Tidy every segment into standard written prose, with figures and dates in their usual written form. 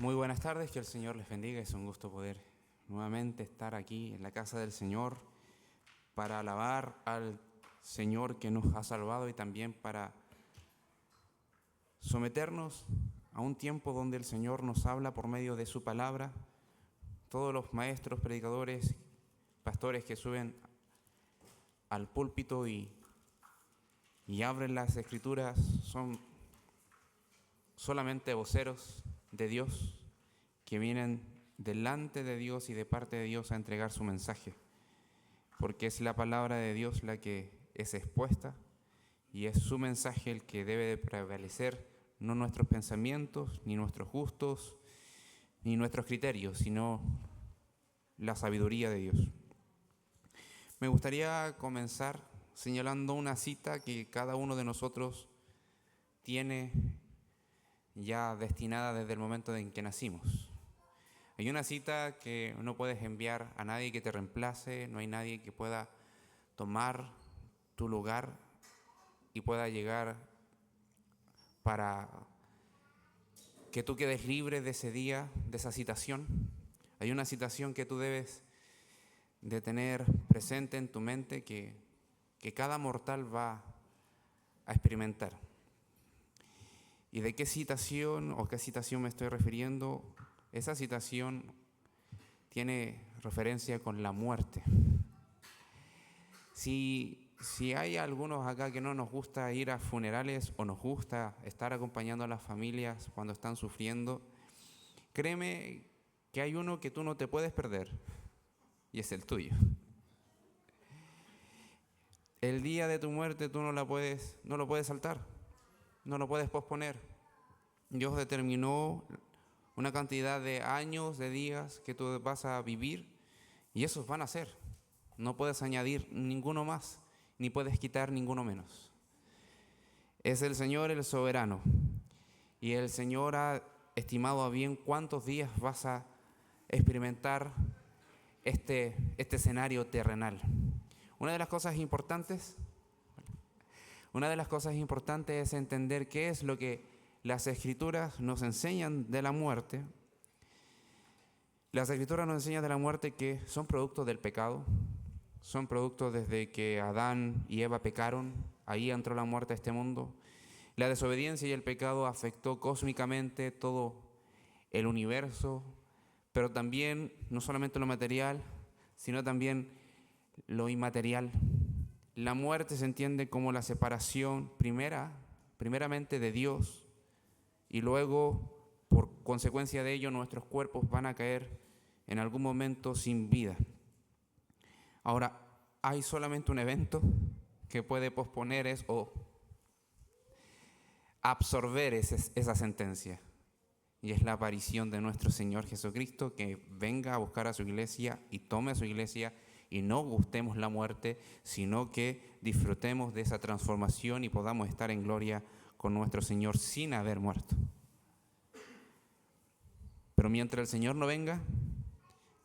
Muy buenas tardes, que el Señor les bendiga. Es un gusto poder nuevamente estar aquí en la casa del Señor para alabar al Señor que nos ha salvado y también para someternos a un tiempo donde el Señor nos habla por medio de su palabra. Todos los maestros, predicadores, pastores que suben al púlpito y abren las Escrituras son solamente voceros de Dios que vienen delante de Dios y de parte de Dios a entregar su mensaje, porque es la palabra de Dios la que es expuesta y es su mensaje el que debe de prevalecer, no nuestros pensamientos, ni nuestros gustos, ni nuestros criterios, sino la sabiduría de Dios. Me gustaría comenzar señalando una cita que cada uno de nosotros tiene ya destinada desde el momento en que nacimos. Hay una cita que no puedes enviar a nadie que te reemplace, no hay nadie que pueda tomar tu lugar y pueda llegar para que tú quedes libre de ese día, de esa citación. Hay una citación que tú debes de tener presente en tu mente que cada mortal va a experimentar. ¿Y de qué citación o qué citación me estoy refiriendo? Esa citación tiene referencia con la muerte. Si hay algunos acá que no nos gusta ir a funerales o nos gusta estar acompañando a las familias cuando están sufriendo, créeme que hay uno que tú no te puedes perder y es el tuyo. El día de tu muerte tú no lo puedes saltar, no lo puedes posponer. Dios determinó una cantidad de años, de días que tú vas a vivir y esos van a ser. No puedes añadir ninguno más, ni puedes quitar ninguno menos. Es el Señor el soberano y el Señor ha estimado a bien cuántos días vas a experimentar este escenario terrenal. Una de las cosas importantes es entender qué es lo que las Escrituras nos enseñan de la muerte. Las Escrituras nos enseñan de la muerte que son productos del pecado, son productos desde que Adán y Eva pecaron, ahí entró la muerte a este mundo. La desobediencia y el pecado afectó cósmicamente todo el universo, pero también no solamente lo material, sino también lo inmaterial. La muerte se entiende como la separación primeramente de Dios, y luego, por consecuencia de ello, nuestros cuerpos van a caer en algún momento sin vida. Ahora, hay solamente un evento que puede posponer o absorber esa sentencia, y es la aparición de nuestro Señor Jesucristo, que venga a buscar a su iglesia y tome a su iglesia, y no gustemos la muerte, sino que disfrutemos de esa transformación y podamos estar en gloria con nuestro Señor sin haber muerto. Pero mientras el Señor no venga,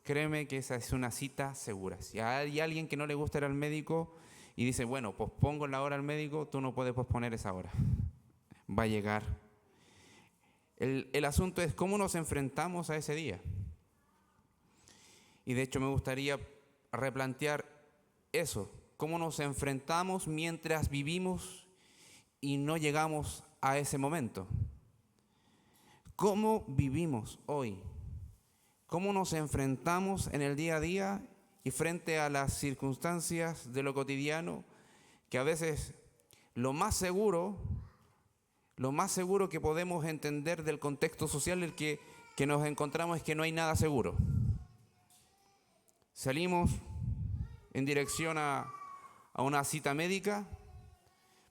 créeme que esa es una cita segura. Si hay alguien que no le gusta ir al médico y dice, bueno, pospongo la hora al médico, tú no puedes posponer esa hora. Va a llegar. El asunto es cómo nos enfrentamos a ese día. Y de hecho me gustaría replantear eso. ¿Cómo nos enfrentamos mientras vivimos y no llegamos a ese momento? ¿Cómo vivimos hoy? ¿Cómo nos enfrentamos en el día a día y frente a las circunstancias de lo cotidiano, que a veces lo más seguro que podemos entender del contexto social en el que nos encontramos es que no hay nada seguro? Salimos en dirección a una cita médica,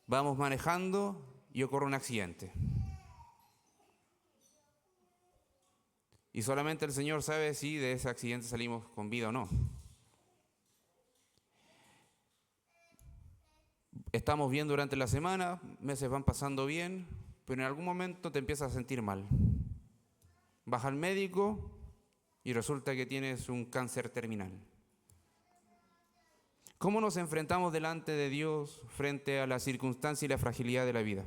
vamos manejando y ocurre un accidente. Y solamente el Señor sabe si de ese accidente salimos con vida o no. Estamos bien durante la semana, meses van pasando bien, pero en algún momento te empiezas a sentir mal. Vas al médico y resulta que tienes un cáncer terminal. ¿Cómo nos enfrentamos delante de Dios frente a la circunstancia y la fragilidad de la vida?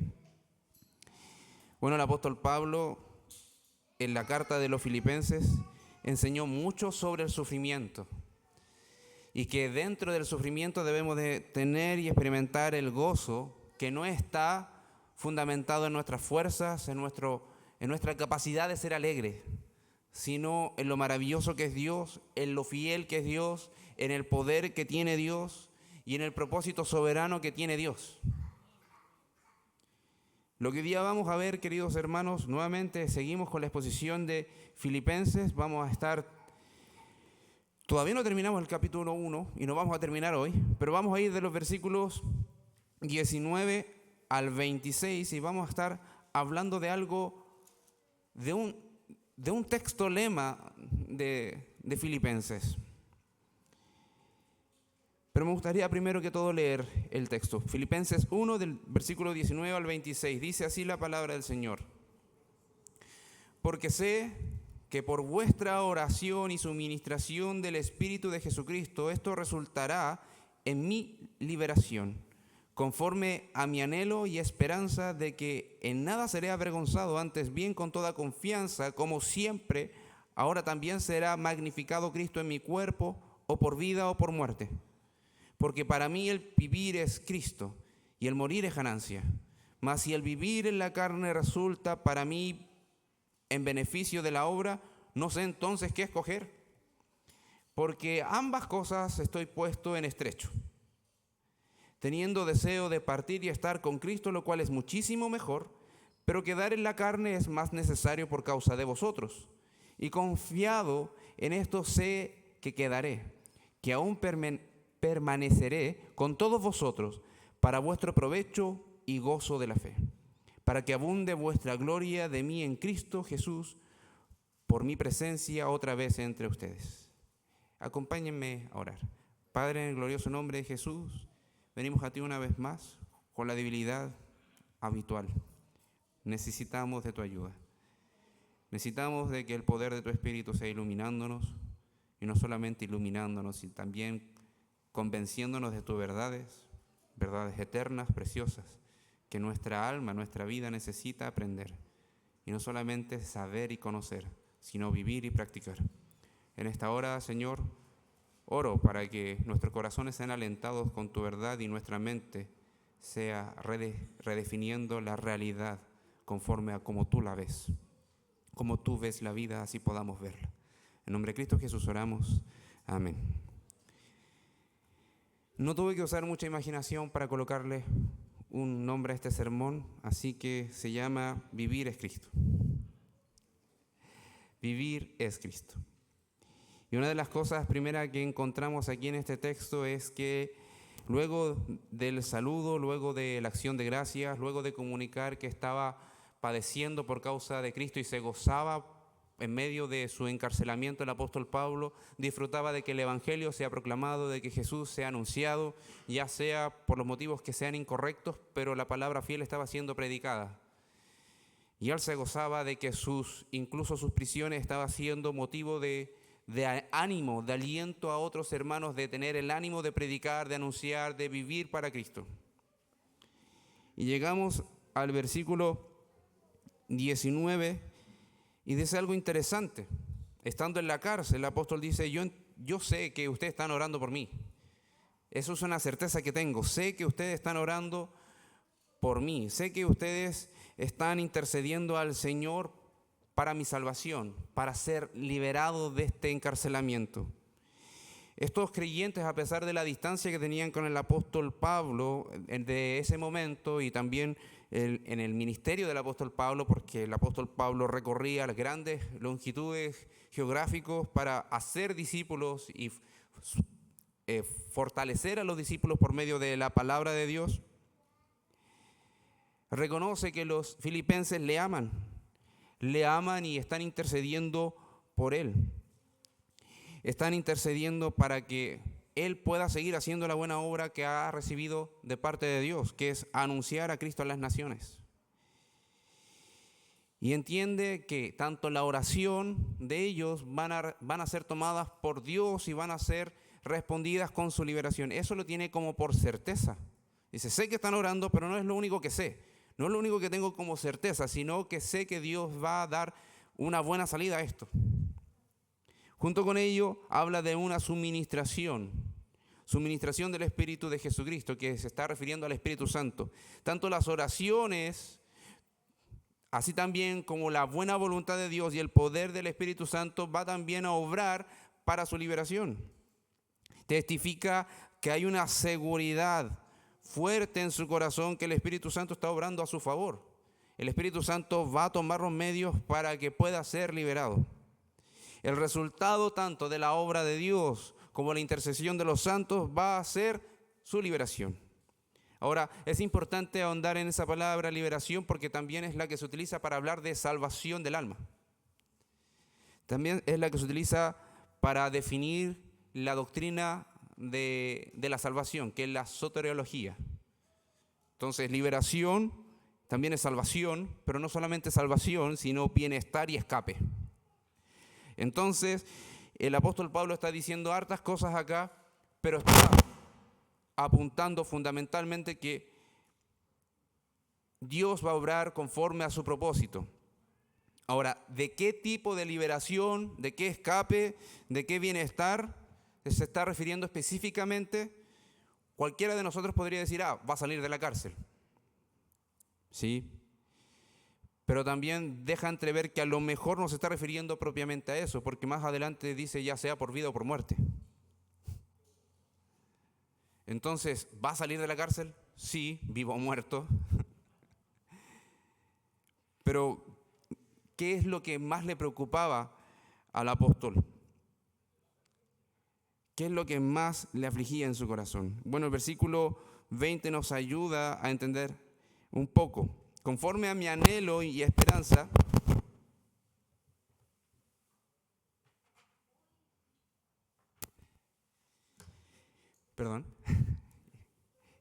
Bueno, el apóstol Pablo en la carta de los Filipenses enseñó mucho sobre el sufrimiento y que dentro del sufrimiento debemos de tener y experimentar el gozo que no está fundamentado en nuestras fuerzas, en nuestra capacidad de ser alegre, sino en lo maravilloso que es Dios, en lo fiel que es Dios, en el poder que tiene Dios y en el propósito soberano que tiene Dios. Lo que hoy día vamos a ver, queridos hermanos, nuevamente seguimos con la exposición de Filipenses. Vamos a estar, todavía no terminamos el capítulo 1 y no vamos a terminar hoy, pero vamos a ir de los versículos 19 al 26 y vamos a estar hablando de algo, de un texto lema de Filipenses. Pero me gustaría primero que todo leer el texto. Filipenses 1, del versículo 19 al 26. Dice así la palabra del Señor. Porque sé que por vuestra oración y suministración del Espíritu de Jesucristo, esto resultará en mi liberación, conforme a mi anhelo y esperanza de que en nada seré avergonzado, antes bien con toda confianza, como siempre, ahora también será magnificado Cristo en mi cuerpo, o por vida o por muerte. Porque para mí el vivir es Cristo y el morir es ganancia. Mas si el vivir en la carne resulta para mí en beneficio de la obra, no sé entonces qué escoger. Porque ambas cosas estoy puesto en estrecho, teniendo deseo de partir y estar con Cristo, lo cual es muchísimo mejor, pero quedar en la carne es más necesario por causa de vosotros. Y confiado en esto sé que quedaré, que aún permaneceré con todos vosotros para vuestro provecho y gozo de la fe, para que abunde vuestra gloria de mí en Cristo Jesús por mi presencia otra vez entre ustedes. Acompáñenme a orar. Padre, en el glorioso nombre de Jesús, venimos a ti una vez más con la debilidad habitual. Necesitamos de tu ayuda. Necesitamos de que el poder de tu Espíritu sea iluminándonos, y no solamente iluminándonos, sino también convenciéndonos de tus verdades eternas, preciosas, que nuestra alma, nuestra vida necesita aprender. Y no solamente saber y conocer, sino vivir y practicar. En esta hora, Señor, oro para que nuestros corazones sean alentados con tu verdad y nuestra mente sea redefiniendo la realidad conforme a como tú la ves. Como tú ves la vida, así podamos verla. En nombre de Cristo Jesús oramos. Amén. No tuve que usar mucha imaginación para colocarle un nombre a este sermón, así que se llama Vivir es Cristo. Vivir es Cristo. Y una de las cosas primeras que encontramos aquí en este texto es que luego del saludo, luego de la acción de gracias, luego de comunicar que estaba padeciendo por causa de Cristo y se gozaba en medio de su encarcelamiento, el apóstol Pablo disfrutaba de que el evangelio sea proclamado, de que Jesús sea anunciado, ya sea por los motivos que sean incorrectos, pero la palabra fiel estaba siendo predicada. Y él se gozaba de que incluso sus prisiones estaban siendo motivo de ánimo, de aliento a otros hermanos, de tener el ánimo de predicar, de anunciar, de vivir para Cristo. Y llegamos al versículo 19 y dice algo interesante. Estando en la cárcel, el apóstol dice, yo sé que ustedes están orando por mí. Eso es una certeza que tengo. Sé que ustedes están orando por mí. Sé que ustedes están intercediendo al Señor para mi salvación, para ser liberado de este encarcelamiento. Estos creyentes, a pesar de la distancia que tenían con el apóstol Pablo de ese momento y también en el ministerio del apóstol Pablo, porque el apóstol Pablo recorría las grandes longitudes geográficas para hacer discípulos y fortalecer a los discípulos por medio de la palabra de Dios, reconoce que los filipenses le aman y están intercediendo por él. Están intercediendo para que él pueda seguir haciendo la buena obra que ha recibido de parte de Dios, que es anunciar a Cristo a las naciones. Y entiende que tanto la oración de ellos van a ser tomadas por Dios y van a ser respondidas con su liberación. Eso lo tiene como por certeza. Dice, sé que están orando, pero no es lo único que sé. No es lo único que tengo como certeza, sino que sé que Dios va a dar una buena salida a esto. Junto con ello, habla de una suministración del Espíritu de Jesucristo, que se está refiriendo al Espíritu Santo. Tanto las oraciones, así también como la buena voluntad de Dios y el poder del Espíritu Santo va también a obrar para su liberación. Testifica que hay una seguridad fuerte en su corazón que el Espíritu Santo está obrando a su favor. El Espíritu Santo va a tomar los medios para que pueda ser liberado. El resultado tanto de la obra de Dios como la intercesión de los santos va a ser su liberación. Ahora, es importante ahondar en esa palabra liberación porque también es la que se utiliza para hablar de salvación del alma. También es la que se utiliza para definir la doctrina de la salvación, que es la soteriología. Entonces, liberación también es salvación, pero no solamente salvación, sino bienestar y escape. Entonces, el apóstol Pablo está diciendo hartas cosas acá, pero está apuntando fundamentalmente que Dios va a obrar conforme a su propósito. Ahora, ¿de qué tipo de liberación, de qué escape, de qué bienestar se está refiriendo específicamente? Cualquiera de nosotros podría decir, va a salir de la cárcel. ¿Sí? Pero también deja entrever que a lo mejor no se está refiriendo propiamente a eso, porque más adelante dice ya sea por vida o por muerte. Entonces, ¿va a salir de la cárcel? Sí, vivo o muerto. Pero, ¿qué es lo que más le preocupaba al apóstol? ¿Qué es lo que más le afligía en su corazón? Bueno, el versículo 20 nos ayuda a entender un poco. Conforme a mi anhelo y esperanza,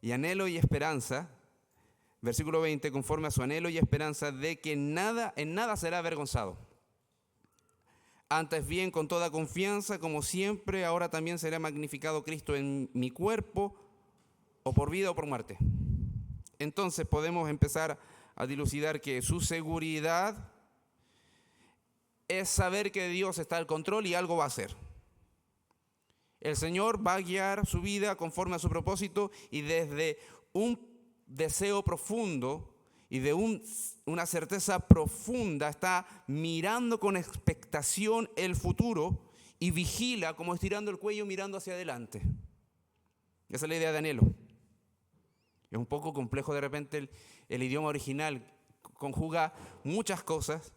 y anhelo y esperanza, versículo 20, conforme a su anhelo y esperanza de que en nada será avergonzado. Antes bien, con toda confianza, como siempre, ahora también será magnificado Cristo en mi cuerpo, o por vida o por muerte. Entonces podemos empezar a dilucidar que su seguridad es saber que Dios está al control y algo va a hacer. El Señor va a guiar su vida conforme a su propósito y desde un deseo profundo y de una certeza profunda está mirando con expectación el futuro y vigila como estirando el cuello mirando hacia adelante. Esa es la idea de anhelo. Es un poco complejo de repente el idioma original, conjuga muchas cosas,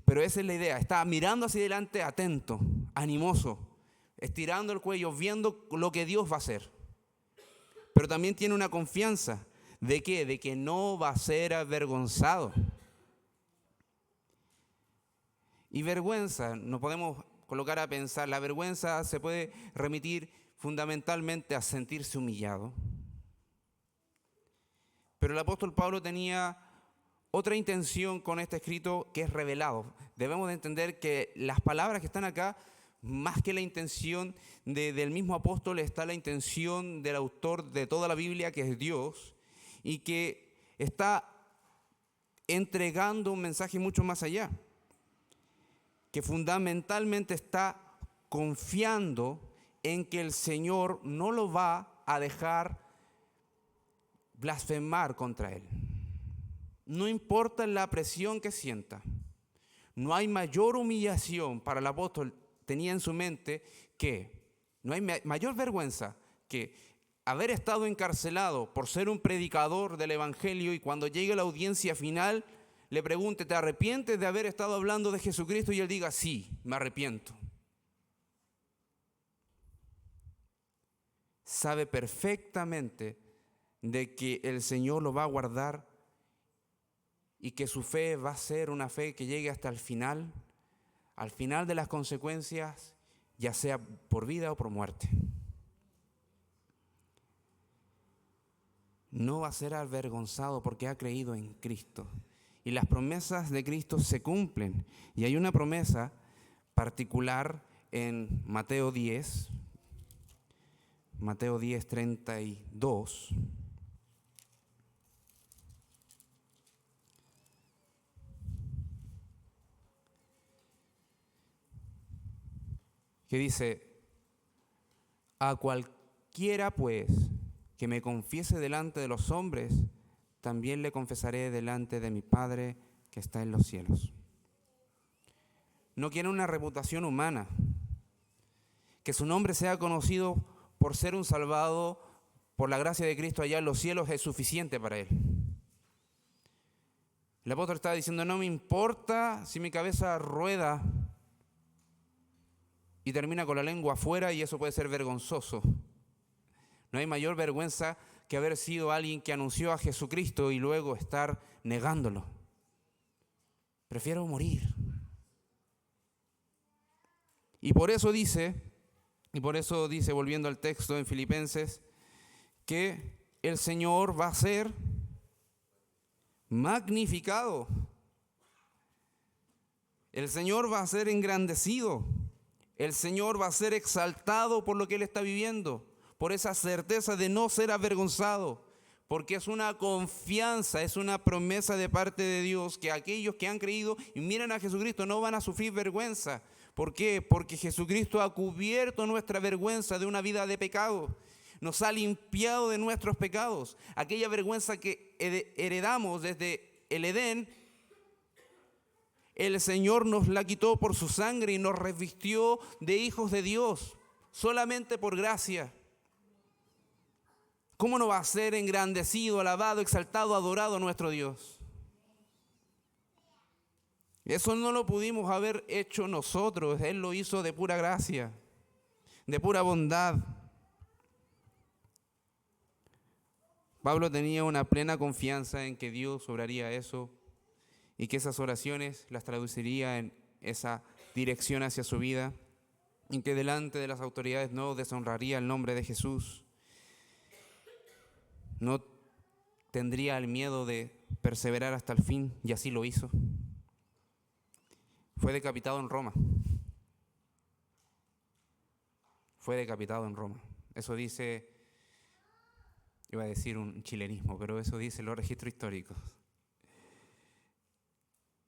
pero esa es la idea. Está mirando hacia adelante atento, animoso, estirando el cuello, viendo lo que Dios va a hacer. Pero también tiene una confianza. ¿De qué? De que no va a ser avergonzado. Y vergüenza, nos podemos colocar a pensar, la vergüenza se puede remitir fundamentalmente a sentirse humillado. Pero el apóstol Pablo tenía otra intención con este escrito que es revelado. Debemos de entender que las palabras que están acá, más que la intención del mismo apóstol, está la intención del autor de toda la Biblia, que es Dios, y que está entregando un mensaje mucho más allá, que fundamentalmente está confiando en que el Señor no lo va a dejar blasfemar contra él. No importa la presión que sienta, no hay mayor humillación para el apóstol, tenía en su mente que no hay mayor vergüenza que haber estado encarcelado por ser un predicador del evangelio y cuando llegue la audiencia final le pregunte, ¿te arrepientes de haber estado hablando de Jesucristo? Y él diga, sí, me arrepiento. Sabe perfectamente de que el Señor lo va a guardar y que su fe va a ser una fe que llegue hasta el final de las consecuencias, ya sea por vida o por muerte. No va a ser avergonzado porque ha creído en Cristo. Y las promesas de Cristo se cumplen. Y hay una promesa particular en Mateo 10, 32. que dice: a cualquiera pues que me confiese delante de los hombres, también le confesaré delante de mi Padre que está en los cielos. No quiere una reputación humana, que su nombre sea conocido por ser un salvado por la gracia de Cristo allá en los cielos es suficiente para él. El apóstol está diciendo: no me importa si mi cabeza rueda y termina con la lengua afuera, y eso puede ser vergonzoso. No hay mayor vergüenza que haber sido alguien que anunció a Jesucristo y luego estar negándolo. Prefiero morir. Y por eso dice, volviendo al texto en Filipenses, que el Señor va a ser magnificado. El Señor va a ser engrandecido. El Señor va a ser exaltado por lo que Él está viviendo, por esa certeza de no ser avergonzado, porque es una confianza, es una promesa de parte de Dios que aquellos que han creído y miran a Jesucristo no van a sufrir vergüenza. ¿Por qué? Porque Jesucristo ha cubierto nuestra vergüenza de una vida de pecado. Nos ha limpiado de nuestros pecados. Aquella vergüenza que heredamos desde el Edén, el Señor nos la quitó por su sangre y nos revistió de hijos de Dios, solamente por gracia. ¿Cómo no va a ser engrandecido, alabado, exaltado, adorado nuestro Dios? Eso no lo pudimos haber hecho nosotros. Él lo hizo de pura gracia, de pura bondad. Pablo tenía una plena confianza en que Dios obraría eso y que esas oraciones las traduciría en esa dirección hacia su vida, y que delante de las autoridades no deshonraría el nombre de Jesús, no tendría el miedo de perseverar hasta el fin, y así lo hizo. Fue decapitado en Roma. Fue decapitado en Roma. Eso dice, iba a decir un chilenismo, pero eso dice los registros históricos.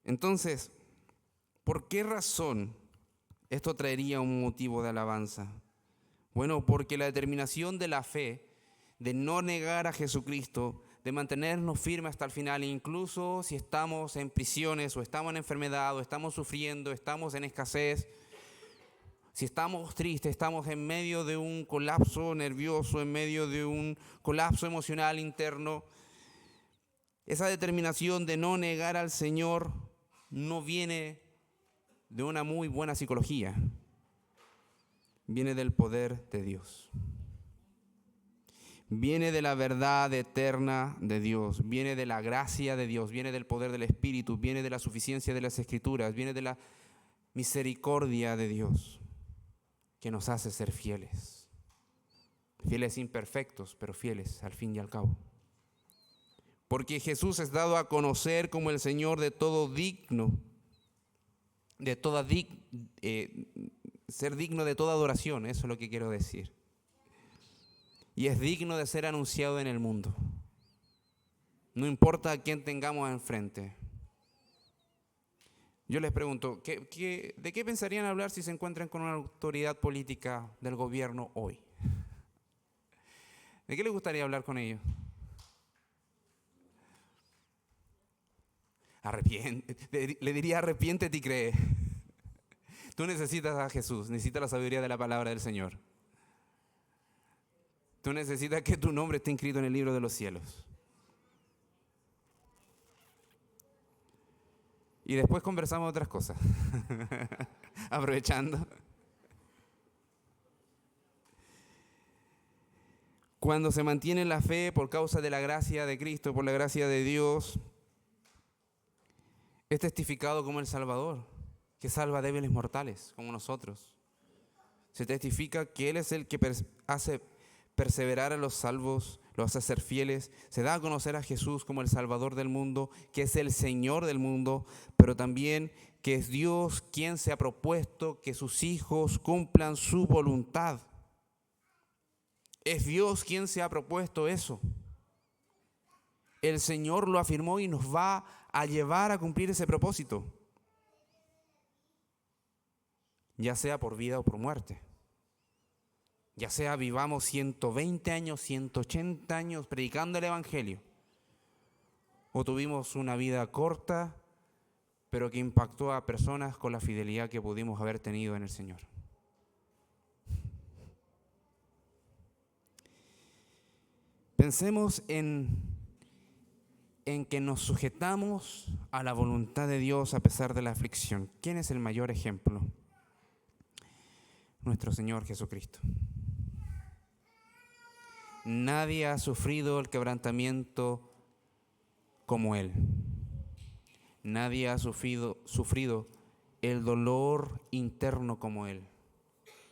Entonces, ¿por qué razón esto traería un motivo de alabanza? Bueno, porque la determinación de la fe, de no negar a Jesucristo, de mantenernos firmes hasta el final, incluso si estamos en prisiones o estamos en enfermedad o estamos sufriendo, estamos en escasez, si estamos tristes, estamos en medio de un colapso nervioso, en medio de un colapso emocional interno, esa determinación de no negar al Señor no viene de una muy buena psicología, viene del poder de Dios. Viene de la verdad eterna de Dios, viene de la gracia de Dios, viene del poder del Espíritu, viene de la suficiencia de las Escrituras, viene de la misericordia de Dios, que nos hace ser fieles. Fieles imperfectos, pero fieles al fin y al cabo. Porque Jesús es dado a conocer como el Señor de todo digno, ser digno de toda adoración, eso es lo que quiero decir. Y es digno de ser anunciado en el mundo. No importa a quién tengamos enfrente. Yo les pregunto, ¿de qué pensarían hablar si se encuentran con una autoridad política del gobierno hoy? ¿De qué les gustaría hablar con ellos? Le diría: arrepiéntete y cree. Tú necesitas a Jesús, necesitas la sabiduría de la palabra del Señor. Tú necesitas que tu nombre esté inscrito en el libro de los cielos. Y después conversamos otras cosas. Aprovechando. Cuando se mantiene la fe por causa de la gracia de Cristo, por la gracia de Dios, es testificado como el Salvador, que salva débiles mortales como nosotros. Se testifica que Él es el que hace perseverar a los salvos, los hace ser fieles. Se da a conocer a Jesús como el Salvador del mundo, que es el Señor del mundo, pero también que es Dios quien se ha propuesto que sus hijos cumplan su voluntad. Es Dios quien se ha propuesto eso. El Señor lo afirmó y nos va a llevar a cumplir ese propósito. ya sea por vida o por muerte. Ya sea vivamos 120 años, 180 años predicando el Evangelio, o tuvimos una vida corta, pero que impactó a personas con la fidelidad que pudimos haber tenido en el Señor. Pensemos en que nos sujetamos a la voluntad de Dios a pesar de la aflicción. ¿Quién es el mayor ejemplo? Nuestro Señor Jesucristo. Nadie ha sufrido el quebrantamiento como Él. Nadie ha sufrido el dolor interno como Él.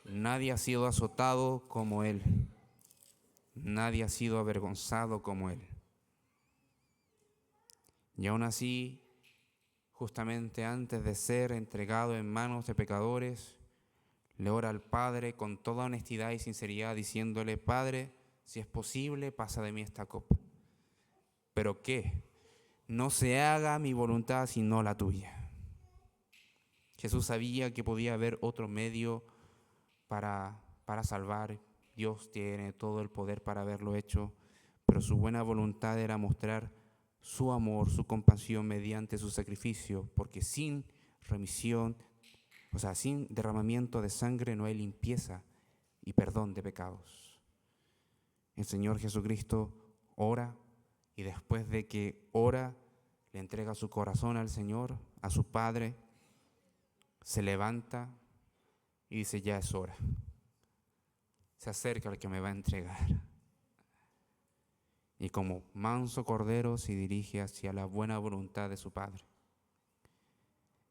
Nadie ha sido azotado como Él. Nadie ha sido avergonzado como Él. Y aún así, justamente antes de ser entregado en manos de pecadores, le ora al Padre con toda honestidad y sinceridad, diciéndole: Padre, si es posible, pasa de mí esta copa. ¿Pero qué? No se haga mi voluntad sino la tuya. Jesús sabía que podía haber otro medio para salvar. Dios tiene todo el poder para haberlo hecho, pero su buena voluntad era mostrar su amor, su compasión mediante su sacrificio, porque sin remisión, sin derramamiento de sangre no hay limpieza y perdón de pecados. El Señor Jesucristo ora, y después de que ora, le entrega su corazón al Señor, a su Padre, se levanta y dice: ya es hora. Se acerca el que me va a entregar. Y como manso cordero se dirige hacia la buena voluntad de su Padre.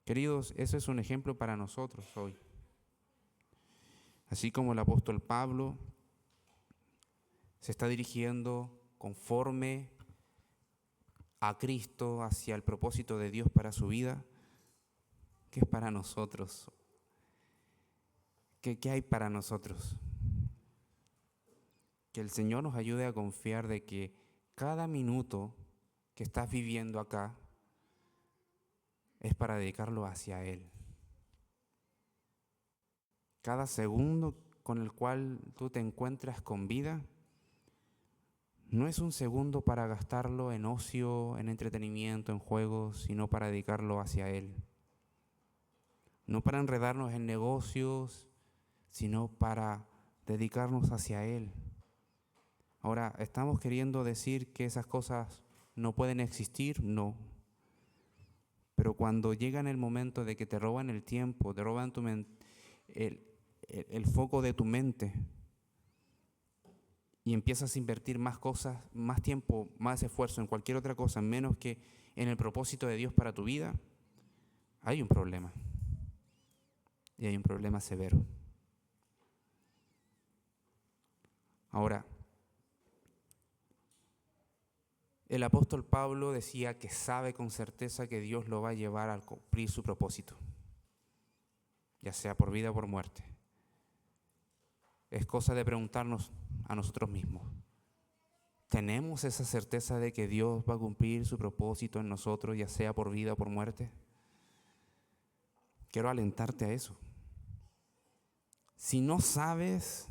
Queridos, eso es un ejemplo para nosotros hoy. Así como el apóstol Pablo se está dirigiendo conforme a Cristo hacia el propósito de Dios para su vida, ¿qué es para nosotros? ¿Qué hay para nosotros? Que el Señor nos ayude a confiar de que cada minuto que estás viviendo acá es para dedicarlo hacia Él. Cada segundo con el cual tú te encuentras con vida no es un segundo para gastarlo en ocio, en entretenimiento, en juegos, sino para dedicarlo hacia Él. No para enredarnos en negocios, sino para dedicarnos hacia Él. Ahora, ¿estamos queriendo decir que esas cosas no pueden existir? No. Pero cuando llega el momento de que te roban el tiempo, te roban el foco de tu mente, y empiezas a invertir más cosas, más tiempo, más esfuerzo en cualquier otra cosa, menos que en el propósito de Dios para tu vida, hay un problema. Y hay un problema severo. Ahora, el apóstol Pablo decía que sabe con certeza que Dios lo va a llevar a cumplir su propósito, ya sea por vida o por muerte. Es cosa de preguntarnos a nosotros mismos: ¿tenemos esa certeza de que Dios va a cumplir su propósito en nosotros, ya sea por vida o por muerte? Quiero alentarte a eso. Si no sabes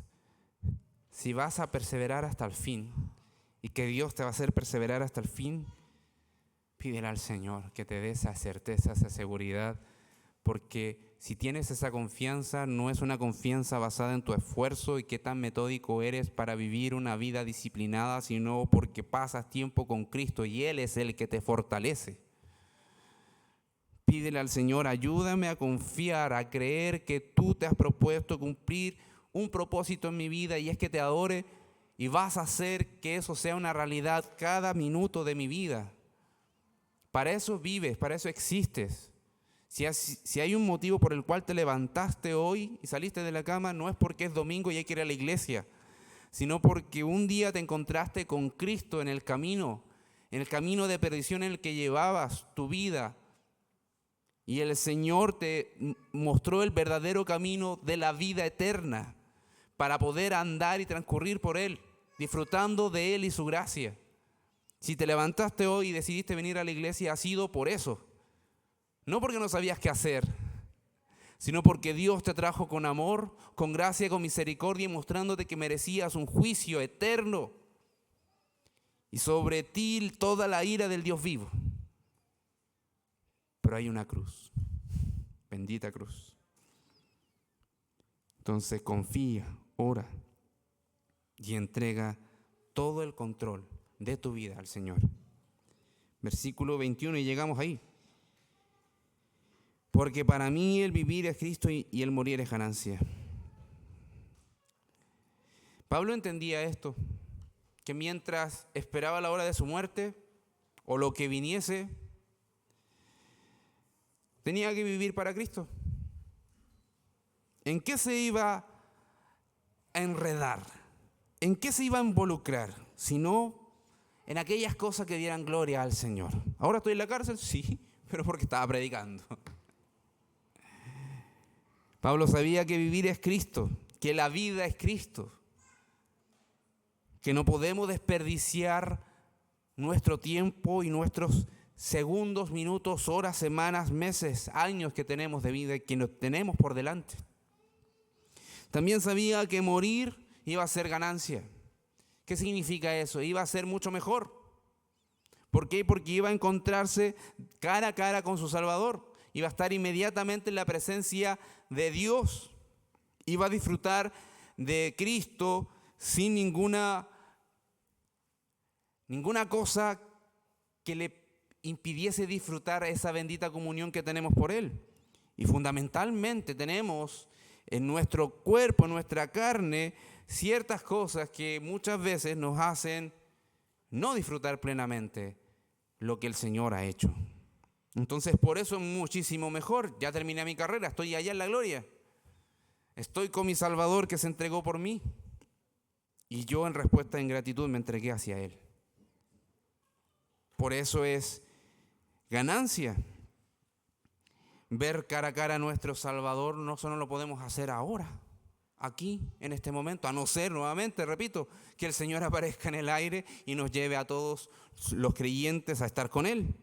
si vas a perseverar hasta el fin y que Dios te va a hacer perseverar hasta el fin, pídele al Señor que te dé esa certeza, esa seguridad, porque si tienes esa confianza, no es una confianza basada en tu esfuerzo y qué tan metódico eres para vivir una vida disciplinada, sino porque pasas tiempo con Cristo y Él es el que te fortalece. Pídele al Señor: ayúdame a confiar, a creer que tú te has propuesto cumplir un propósito en mi vida, y es que te adore, y vas a hacer que eso sea una realidad cada minuto de mi vida. Para eso vives, para eso existes. Si hay un motivo por el cual te levantaste hoy y saliste de la cama, no es porque es domingo y hay que ir a la iglesia, sino porque un día te encontraste con Cristo en el camino de perdición en el que llevabas tu vida, y el Señor te mostró el verdadero camino de la vida eterna para poder andar y transcurrir por Él, disfrutando de Él y su gracia. Si te levantaste hoy y decidiste venir a la iglesia, ha sido por eso. No porque no sabías qué hacer, sino porque Dios te trajo con amor, con gracia, con misericordia, y mostrándote que merecías un juicio eterno y sobre ti toda la ira del Dios vivo. Pero hay una cruz, bendita cruz. Entonces confía, ora y entrega todo el control de tu vida al Señor. Versículo 21, y llegamos ahí. Porque para mí el vivir es Cristo y el morir es ganancia. Pablo entendía esto, que mientras esperaba la hora de su muerte o lo que viniese, tenía que vivir para Cristo. ¿En qué se iba a enredar? ¿En qué se iba a involucrar? Sino en aquellas cosas que dieran gloria al Señor. ¿Ahora estoy en la cárcel? Sí, pero porque estaba predicando. Pablo sabía que vivir es Cristo, que la vida es Cristo, que no podemos desperdiciar nuestro tiempo y nuestros segundos, minutos, horas, semanas, meses, años que tenemos de vida y que nos tenemos por delante. También sabía que morir iba a ser ganancia. ¿Qué significa eso? Iba a ser mucho mejor. ¿Por qué? Porque iba a encontrarse cara a cara con su Salvador. Iba a estar inmediatamente en la presencia de Dios. Iba a disfrutar de Cristo sin ninguna cosa que le impidiese disfrutar esa bendita comunión que tenemos por Él. Y fundamentalmente tenemos en nuestro cuerpo, en nuestra carne, ciertas cosas que muchas veces nos hacen no disfrutar plenamente lo que el Señor ha hecho. Entonces, por eso es muchísimo mejor. Ya terminé mi carrera, estoy allá en la gloria. Estoy con mi Salvador que se entregó por mí. Y yo en respuesta en gratitud me entregué hacia Él. Por eso es ganancia. Ver cara a cara a nuestro Salvador no solo lo podemos hacer ahora, aquí, en este momento, a no ser, nuevamente, repito, que el Señor aparezca en el aire y nos lleve a todos los creyentes a estar con Él.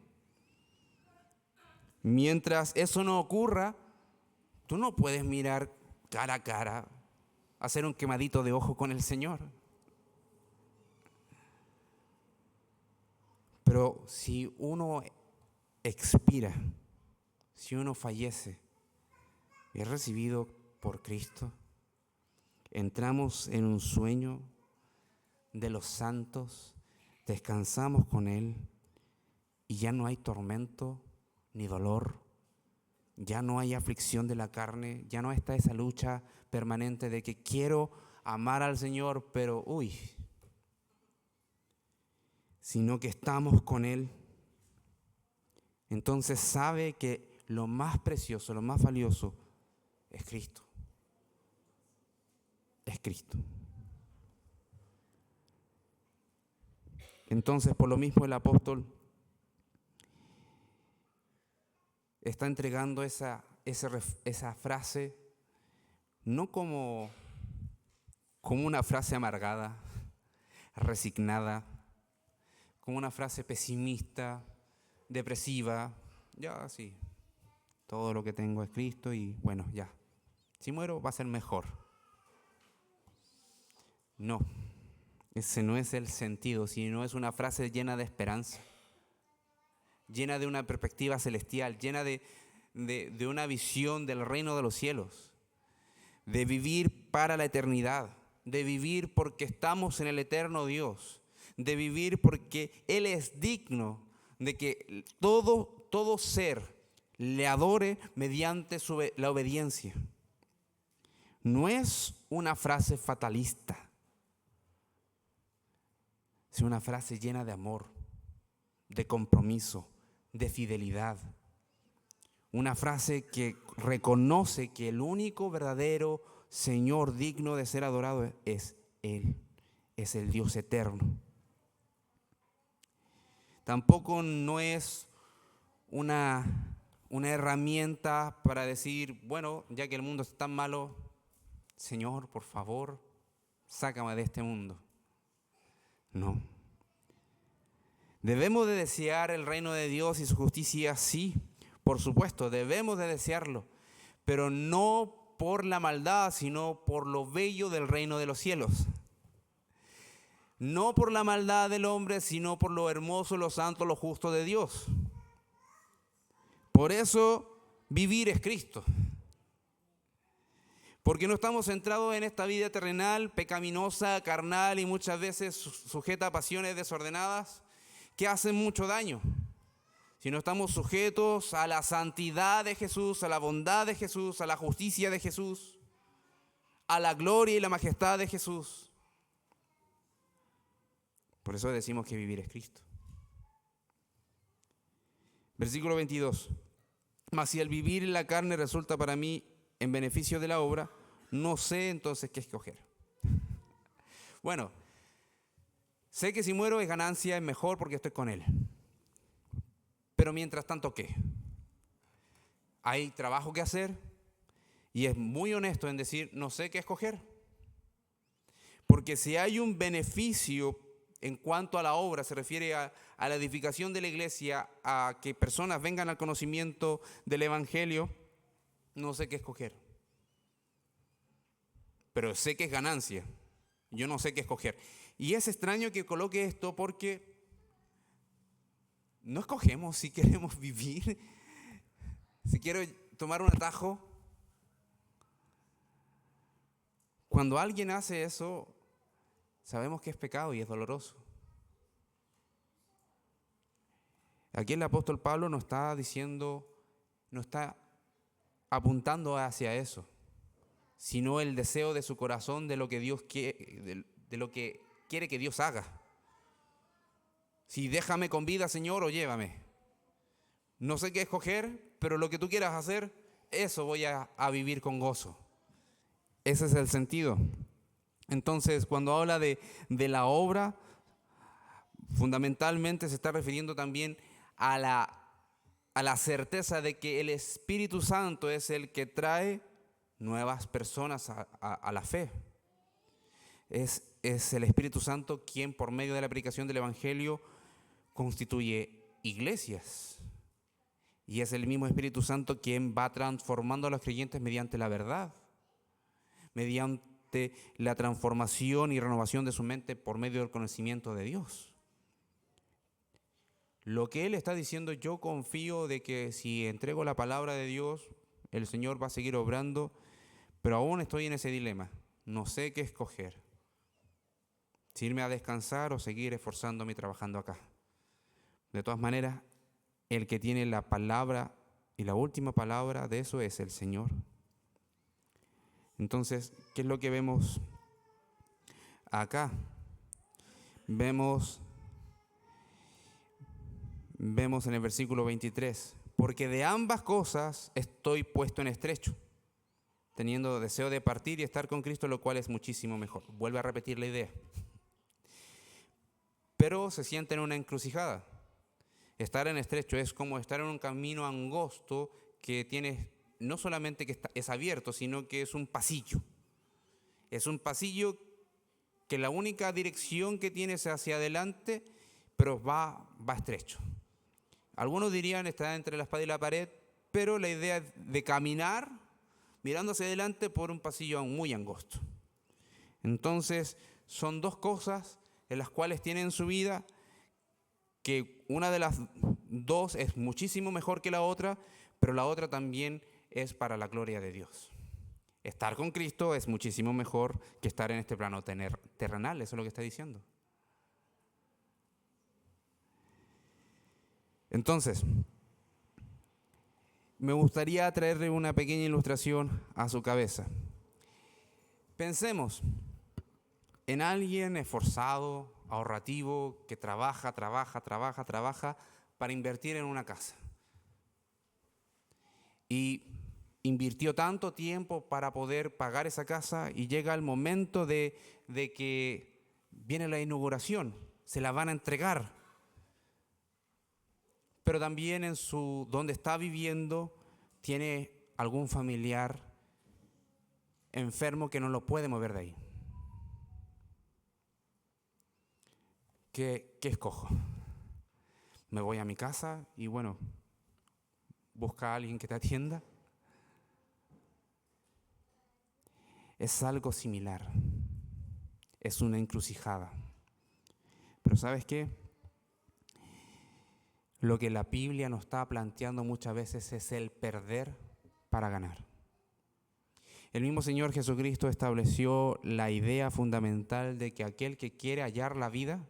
Mientras eso no ocurra, tú no puedes mirar cara a cara, hacer un quemadito de ojo con el Señor. Pero si uno expira, si uno fallece y es recibido por Cristo, entramos en un sueño de los santos, descansamos con Él y ya no hay tormento ni dolor, ya no hay aflicción de la carne, ya no está esa lucha permanente de que quiero amar al Señor, pero sino que estamos con Él. Entonces sabe que lo más precioso, lo más valioso es Cristo. Es Cristo. Entonces, por lo mismo el apóstol está entregando esa frase no como una frase amargada, resignada, como una frase pesimista, depresiva. Ya, sí, todo lo que tengo es Cristo y bueno, ya. Si muero va a ser mejor. No, ese no es el sentido, sino es una frase llena de esperanza, llena de una perspectiva celestial, llena de una visión del reino de los cielos, de vivir para la eternidad, de vivir porque estamos en el eterno Dios, de vivir porque Él es digno de que todo ser le adore mediante la obediencia. No es una frase fatalista, es una frase llena de amor, de compromiso, de fidelidad. Una frase que reconoce que el único verdadero Señor digno de ser adorado es Él, es el Dios eterno. Tampoco no es una herramienta para decir, bueno, ya que el mundo es tan malo, Señor, por favor, sácame de este mundo. No. Debemos de desear el reino de Dios y su justicia, sí, por supuesto, debemos de desearlo, pero no por la maldad, sino por lo bello del reino de los cielos. No por la maldad del hombre, sino por lo hermoso, lo santo, lo justo de Dios. Por eso vivir es Cristo. Porque no estamos centrados en esta vida terrenal, pecaminosa, carnal y muchas veces sujeta a pasiones desordenadas que hacen mucho daño. Sino estamos sujetos a la santidad de Jesús, a la bondad de Jesús, a la justicia de Jesús, a la gloria y la majestad de Jesús. Por eso decimos que vivir es Cristo. Versículo 22. Mas si el vivir en la carne resulta para mí en beneficio de la obra, no sé entonces qué escoger. Bueno, sé que si muero es ganancia, es mejor porque estoy con Él. Pero mientras tanto, ¿qué? Hay trabajo que hacer y es muy honesto en decir, no sé qué escoger. Porque si hay un beneficio en cuanto a la obra, se refiere a la edificación de la iglesia, a que personas vengan al conocimiento del Evangelio, no sé qué escoger. Pero sé que es ganancia. Yo no sé qué escoger. Y es extraño que coloque esto porque no escogemos si queremos vivir, si quiero tomar un atajo. Cuando alguien hace eso, sabemos que es pecado y es doloroso. Aquí el apóstol Pablo no está diciendo, no está apuntando hacia eso, sino el deseo de su corazón de lo que Dios quiere, de lo que quiere que Dios haga. Si déjame con vida, Señor, o llévame. No sé qué escoger, pero lo que tú quieras hacer, eso voy a vivir con gozo. Ese es el sentido. Entonces, cuando habla de la obra, fundamentalmente se está refiriendo también a la certeza de que el Espíritu Santo es el que trae nuevas personas a la fe. Es el Espíritu Santo quien, por medio de la predicación del Evangelio, constituye iglesias. Y es el mismo Espíritu Santo quien va transformando a los creyentes mediante la verdad, mediante la transformación y renovación de su mente por medio del conocimiento de Dios. Lo que Él está diciendo, yo confío de que si entrego la palabra de Dios, el Señor va a seguir obrando, pero aún estoy en ese dilema. No sé qué escoger. Si irme a descansar o seguir esforzándome y trabajando acá. De todas maneras, el que tiene la palabra y la última palabra de eso es el Señor. Entonces, ¿qué es lo que vemos acá? Vemos en el versículo 23, porque de ambas cosas estoy puesto en estrecho, teniendo deseo de partir y estar con Cristo, lo cual es muchísimo mejor. Vuelve a repetir la idea. Pero se siente en una encrucijada. Estar en estrecho es como estar en un camino angosto que tiene, no solamente que es abierto, sino que es un pasillo. Es un pasillo que la única dirección que tiene es hacia adelante, pero va estrecho. Algunos dirían está entre la espada y la pared, pero la idea es de caminar mirando hacia adelante por un pasillo muy angosto. Entonces, son dos cosas en las cuales tienen su vida, que una de las dos es muchísimo mejor que la otra, pero la otra también es para la gloria de Dios. Estar con Cristo es muchísimo mejor que estar en este plano terrenal, eso es lo que está diciendo. Entonces, me gustaría traerle una pequeña ilustración a su cabeza. Pensemos en alguien esforzado, ahorrativo, que trabaja para invertir en una casa. Y invirtió tanto tiempo para poder pagar esa casa y llega el momento de que viene la inauguración, se la van a entregar. Pero también donde está viviendo tiene algún familiar enfermo que no lo puede mover de ahí. ¿Qué escojo? ¿Me voy a mi casa y busca a alguien que te atienda? es algo similar. Es una encrucijada. Pero ¿sabes qué? Lo que la Biblia nos está planteando muchas veces es el perder para ganar. El mismo Señor Jesucristo estableció la idea fundamental de que aquel que quiere hallar la vida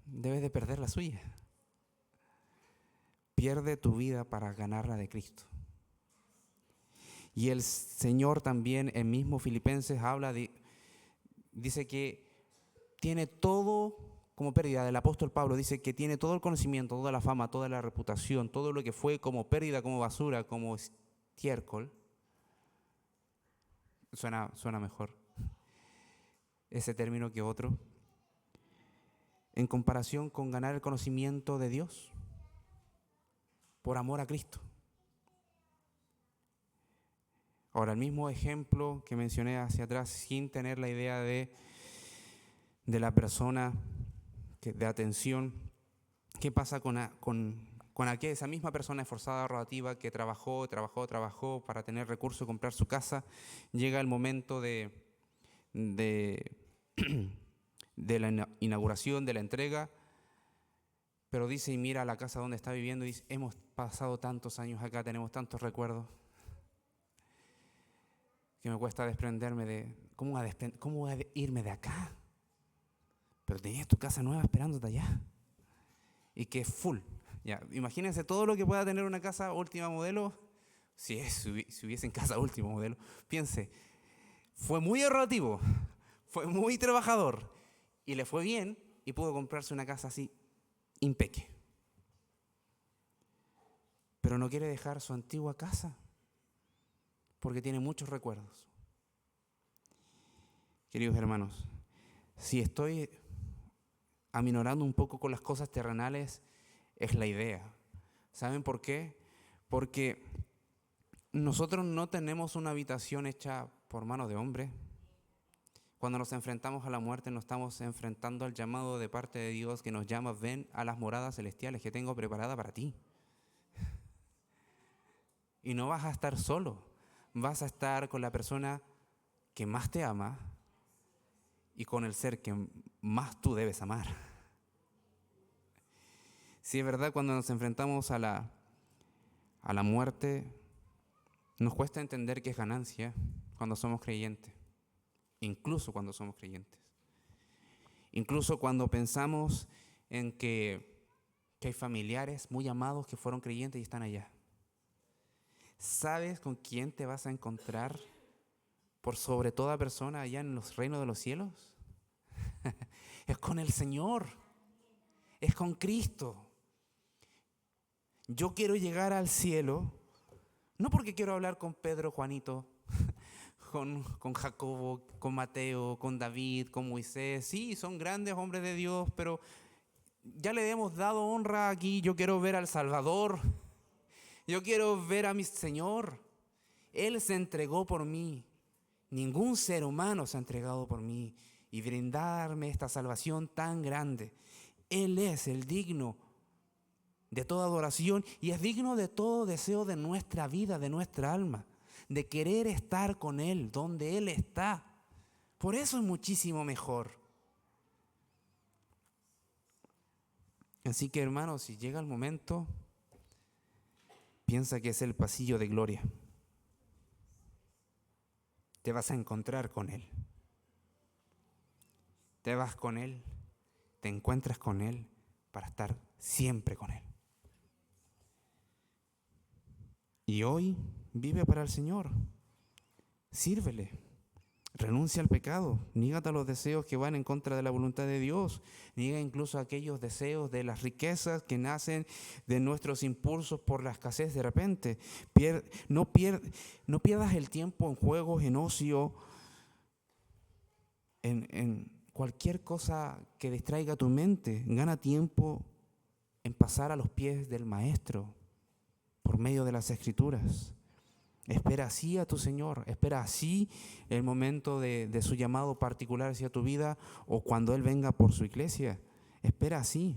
debe de perder la suya. Pierde tu vida para ganar la de Cristo. Y el Señor también, el mismo Filipenses, dice que tiene todo como pérdida. El apóstol Pablo dice que tiene todo el conocimiento, toda la fama, toda la reputación, todo lo que fue como pérdida, como basura, como estiércol. Suena mejor ese término que otro, en comparación con ganar el conocimiento de Dios por amor a Cristo. Ahora, el mismo ejemplo que mencioné hacia atrás, sin tener la idea de la persona de atención, ¿qué pasa con esa misma persona esforzada, rogativa, que trabajó para tener recursos, comprar su casa? Llega el momento de la inauguración, de la entrega, pero dice y mira la casa donde está viviendo y dice: hemos pasado tantos años acá, tenemos tantos recuerdos, que me cuesta desprenderme de... ¿Cómo voy a irme de acá? Pero tenías tu casa nueva esperándote allá. Y que es full. Ya, imagínense todo lo que pueda tener una casa última modelo. Si hubiese en casa último modelo. Piense, fue muy ahorrativo, fue muy trabajador, y le fue bien, y pudo comprarse una casa así, impeque. Pero no quiere dejar su antigua casa, porque tiene muchos recuerdos. Queridos hermanos, si estoy aminorando un poco con las cosas terrenales, es la idea. ¿Saben por qué? Porque nosotros no tenemos una habitación hecha por mano de hombre. Cuando nos enfrentamos a la muerte, nos estamos enfrentando al llamado de parte de Dios, que nos llama: ven a las moradas celestiales que tengo preparada para ti. Y no vas a estar solo, vas a estar con la persona que más te ama y con el ser que más tú debes amar. Sí, es verdad, cuando nos enfrentamos a la muerte, nos cuesta entender que es ganancia cuando somos creyentes, incluso cuando somos creyentes. Incluso cuando pensamos en que hay familiares muy amados que fueron creyentes y están allá. ¿Sabes con quién te vas a encontrar por sobre toda persona allá en los reinos de los cielos? Es con el Señor, es con Cristo. Yo quiero llegar al cielo, no porque quiero hablar con Pedro, Juanito, con Jacobo, con Mateo, con David, con Moisés. Sí, son grandes hombres de Dios, pero ya le hemos dado honra aquí. Yo quiero ver al Salvador, yo quiero ver a mi Señor. Él se entregó por mí. Ningún ser humano se ha entregado por mí y brindarme esta salvación tan grande. Él es el digno de toda adoración y es digno de todo deseo de nuestra vida, de nuestra alma, de querer estar con Él, donde Él está. Por eso es muchísimo mejor. Así que, hermanos, si llega el momento, piensa que es el pasillo de gloria. Te vas a encontrar con Él. Te vas con Él, te encuentras con Él para estar siempre con Él. Y hoy vive para el Señor. Sírvele. Renuncia al pecado. Nígate a los deseos que van en contra de la voluntad de Dios. Niega incluso aquellos deseos de las riquezas que nacen de nuestros impulsos por la escasez de repente. No pierdas el tiempo en juegos, en ocio, en cualquier cosa que distraiga tu mente. Gana tiempo en pasar a los pies del Maestro por medio de las Escrituras. Espera así a tu Señor, espera así el momento de su llamado particular hacia tu vida o cuando Él venga por su iglesia. Espera así.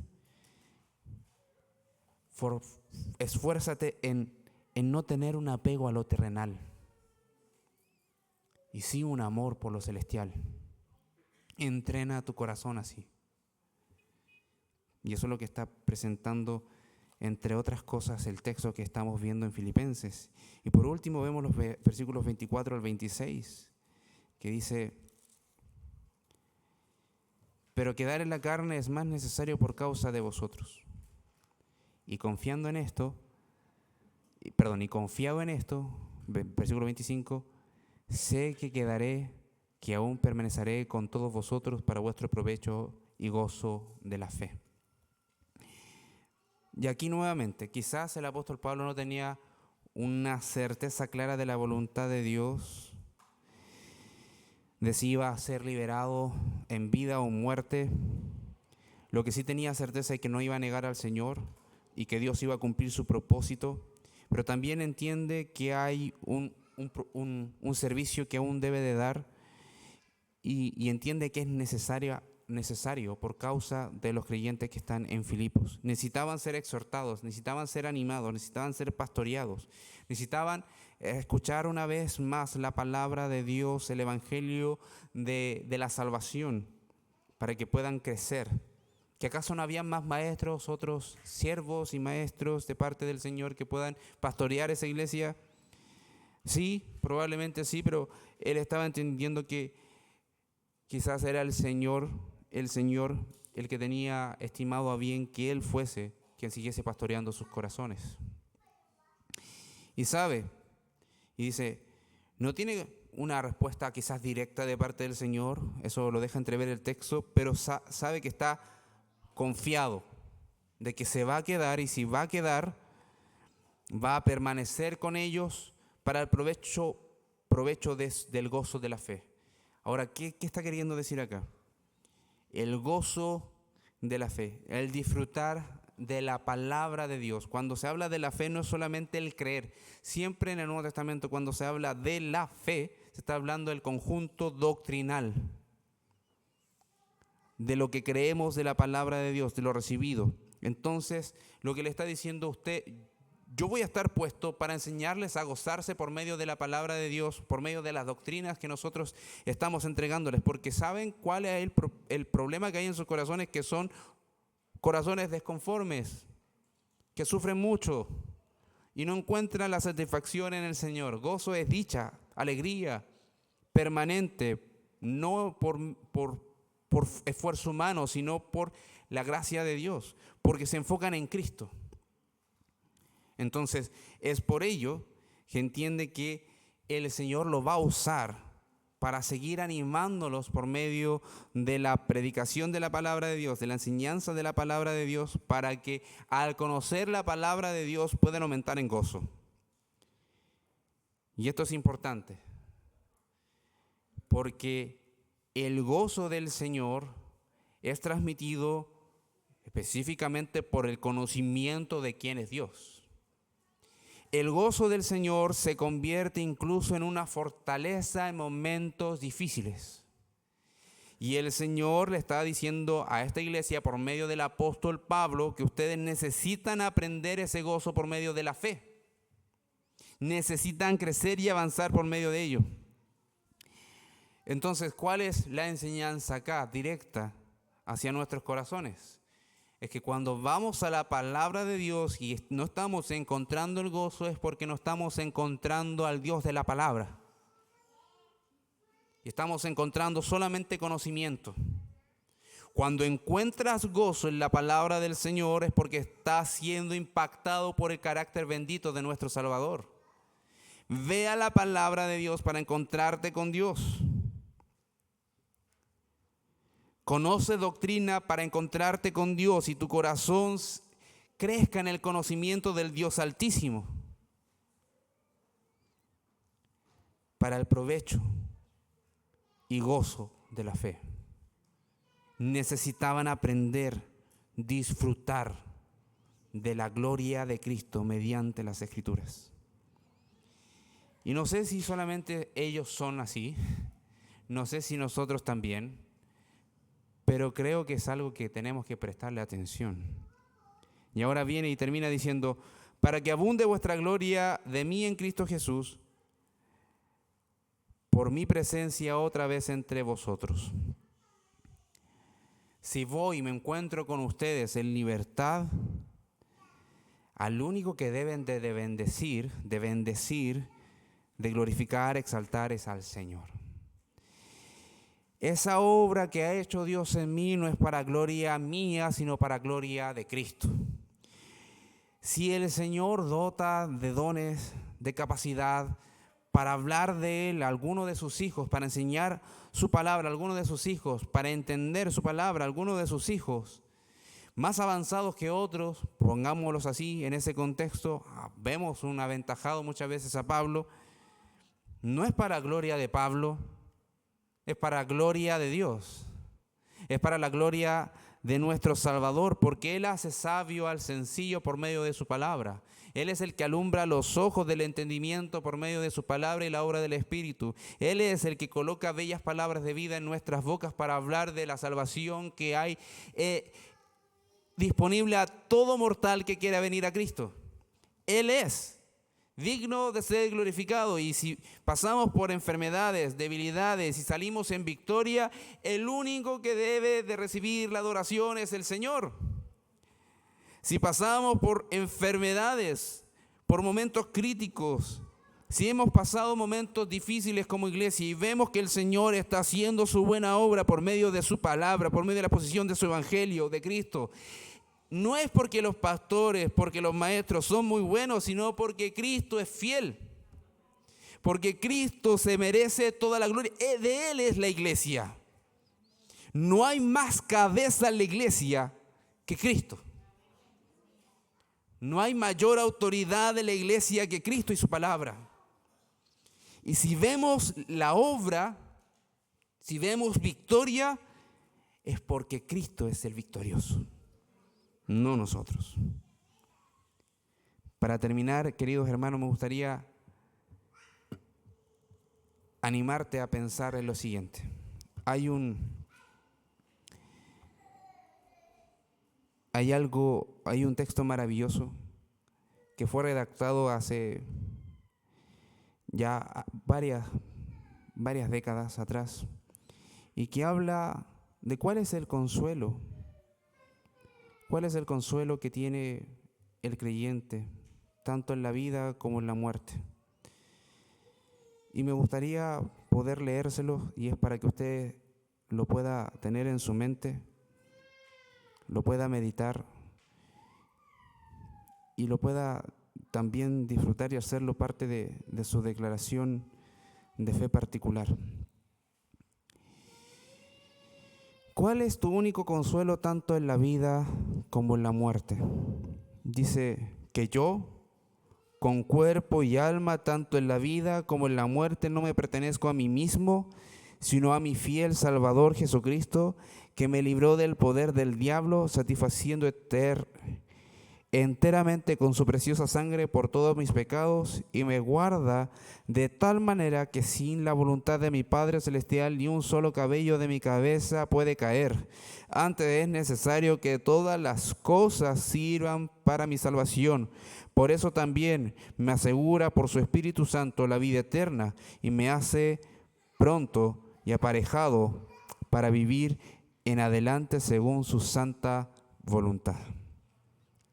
Esfuérzate en no tener un apego a lo terrenal. y sí un amor por lo celestial. Entrena tu corazón así. Y eso es lo que está presentando, entre otras cosas, el texto que estamos viendo en Filipenses. Y por último vemos los versículos 24 al 26, que dice: pero quedar en la carne es más necesario por causa de vosotros. Y confiado en esto, versículo 25, sé que quedaré, que aún permaneceré con todos vosotros para vuestro provecho y gozo de la fe. Y aquí nuevamente, quizás el apóstol Pablo no tenía una certeza clara de la voluntad de Dios, de si iba a ser liberado en vida o muerte. Lo que sí tenía certeza es que no iba a negar al Señor y que Dios iba a cumplir su propósito, pero también entiende que hay un servicio que aún debe de dar y entiende que es necesario por causa de los creyentes que están en Filipos. Necesitaban ser exhortados, necesitaban ser animados, necesitaban ser pastoreados, necesitaban escuchar una vez más la palabra de Dios, el evangelio de la salvación, para que puedan crecer. ¿Que acaso no habían más maestros, otros siervos y maestros de parte del Señor que puedan pastorear esa iglesia? Sí, probablemente sí, pero él estaba entendiendo que quizás era el Señor el que tenía estimado a bien que él fuese quien siguiese pastoreando sus corazones. Y sabe, y dice, no tiene una respuesta quizás directa de parte del Señor, eso lo deja entrever el texto, pero sabe que está confiado de que se va a quedar, y si va a quedar, va a permanecer con ellos para el provecho del gozo de la fe. Ahora, ¿qué está queriendo decir acá? El gozo de la fe, el disfrutar de la palabra de Dios. Cuando se habla de la fe no es solamente el creer. Siempre en el Nuevo Testamento cuando se habla de la fe, se está hablando del conjunto doctrinal, de lo que creemos de la palabra de Dios, de lo recibido. Entonces, lo que le está diciendo a usted: yo voy a estar puesto para enseñarles a gozarse por medio de la palabra de Dios, por medio de las doctrinas que nosotros estamos entregándoles, porque ¿saben cuál es el problema que hay en sus corazones? Que son corazones desconformes, que sufren mucho y no encuentran la satisfacción en el Señor. Gozo es dicha, alegría permanente, no por esfuerzo humano, sino por la gracia de Dios, porque se enfocan en Cristo. Entonces, es por ello que entiende que el Señor lo va a usar para seguir animándolos por medio de la predicación de la palabra de Dios, de la enseñanza de la palabra de Dios, para que al conocer la palabra de Dios puedan aumentar en gozo. Y esto es importante, porque el gozo del Señor es transmitido específicamente por el conocimiento de quién es Dios. El gozo del Señor se convierte incluso en una fortaleza en momentos difíciles. Y el Señor le está diciendo a esta iglesia por medio del apóstol Pablo que ustedes necesitan aprender ese gozo por medio de la fe. Necesitan crecer y avanzar por medio de ello. Entonces, ¿cuál es la enseñanza acá directa hacia nuestros corazones? Es que cuando vamos a la palabra de Dios y no estamos encontrando el gozo, es porque no estamos encontrando al Dios de la palabra. Y estamos encontrando solamente conocimiento. Cuando encuentras gozo en la palabra del Señor es porque estás siendo impactado por el carácter bendito de nuestro Salvador. Ve a la palabra de Dios para encontrarte con Dios. Conoce doctrina para encontrarte con Dios y tu corazón crezca en el conocimiento del Dios Altísimo, para el provecho y gozo de la fe. Necesitaban aprender, disfrutar de la gloria de Cristo mediante las Escrituras. Y no sé si solamente ellos son así, no sé si nosotros también, pero creo que es algo que tenemos que prestarle atención. Y ahora viene y termina diciendo: para que abunde vuestra gloria de mí en Cristo Jesús, por mi presencia otra vez entre vosotros. Si voy y me encuentro con ustedes en libertad, al único que deben de bendecir, de glorificar, exaltar es al Señor. Esa obra que ha hecho Dios en mí no es para gloria mía, sino para gloria de Cristo. Si el Señor dota de dones, de capacidad para hablar de Él a alguno de sus hijos, para enseñar su palabra a alguno de sus hijos, para entender su palabra a alguno de sus hijos, más avanzados que otros, pongámoslos así en ese contexto, vemos un aventajado muchas veces a Pablo, no es para gloria de Pablo, es para gloria de Dios, es para la gloria de nuestro Salvador, porque Él hace sabio al sencillo por medio de su palabra. Él es el que alumbra los ojos del entendimiento por medio de su palabra y la obra del Espíritu. Él es el que coloca bellas palabras de vida en nuestras bocas para hablar de la salvación que hay disponible a todo mortal que quiera venir a Cristo. Él es digno de ser glorificado, y si pasamos por enfermedades, debilidades y salimos en victoria, el único que debe de recibir la adoración es el Señor. Si pasamos por enfermedades, por momentos críticos, si hemos pasado momentos difíciles como iglesia y vemos que el Señor está haciendo su buena obra por medio de su palabra, por medio de la exposición de su evangelio, de Cristo, no es porque los pastores, porque los maestros son muy buenos, sino porque Cristo es fiel. Porque Cristo se merece toda la gloria. De Él es la iglesia. No hay más cabeza en la iglesia que Cristo. No hay mayor autoridad de la iglesia que Cristo y su palabra. Y si vemos la obra, si vemos victoria, es porque Cristo es el victorioso, no nosotros. Para terminar, queridos hermanos, me gustaría animarte a pensar en lo siguiente. Hay un texto maravilloso que fue redactado hace ya varias décadas atrás y que habla de cuál es el consuelo que tiene el creyente, tanto en la vida como en la muerte. Y me gustaría poder leérselo, y es para que usted lo pueda tener en su mente, lo pueda meditar y lo pueda también disfrutar y hacerlo parte de su declaración de fe particular. ¿Cuál es tu único consuelo tanto en la vida como en la muerte? Dice que yo, con cuerpo y alma, tanto en la vida como en la muerte, no me pertenezco a mí mismo, sino a mi fiel Salvador Jesucristo, que me libró del poder del diablo, satisfaciendo enteramente con su preciosa sangre por todos mis pecados, y me guarda de tal manera que sin la voluntad de mi Padre Celestial ni un solo cabello de mi cabeza puede caer. Antes es necesario que todas las cosas sirvan para mi salvación. Por eso también me asegura por su Espíritu Santo la vida eterna, y me hace pronto y aparejado para vivir en adelante según su santa voluntad.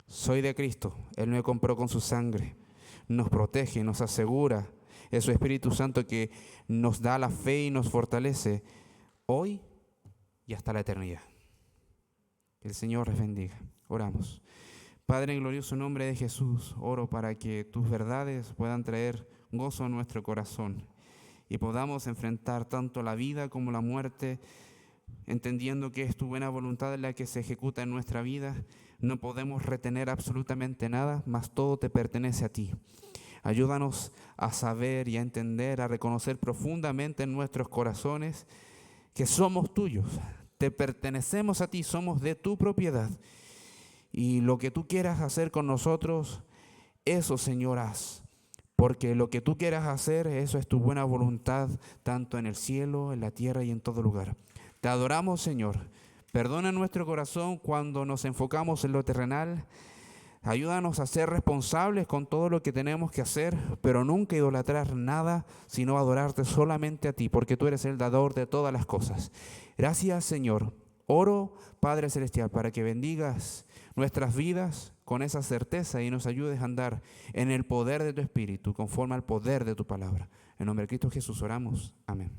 Soy de Cristo, Él me compró con su sangre, nos protege, nos asegura. Es su Espíritu Santo que nos da la fe y nos fortalece hoy y hasta la eternidad. Que el Señor les bendiga. Oramos. Padre, en glorioso nombre de Jesús, oro para que tus verdades puedan traer gozo a nuestro corazón y podamos enfrentar tanto la vida como la muerte, entendiendo que es tu buena voluntad la que se ejecuta en nuestra vida. No podemos retener absolutamente nada, mas todo te pertenece a ti. Ayúdanos a saber y a entender, a reconocer profundamente en nuestros corazones que somos tuyos, te pertenecemos a ti, somos de tu propiedad. Y lo que tú quieras hacer con nosotros, eso, Señor, haz. Porque lo que tú quieras hacer, eso es tu buena voluntad, tanto en el cielo, en la tierra y en todo lugar. Te adoramos, Señor. Perdona nuestro corazón cuando nos enfocamos en lo terrenal. Ayúdanos a ser responsables con todo lo que tenemos que hacer, pero nunca idolatrar nada, sino adorarte solamente a ti, porque tú eres el dador de todas las cosas. Gracias, Señor. Oro, Padre Celestial, para que bendigas nuestras vidas con esa certeza y nos ayudes a andar en el poder de tu Espíritu, conforme al poder de tu palabra. En nombre de Cristo Jesús oramos. Amén.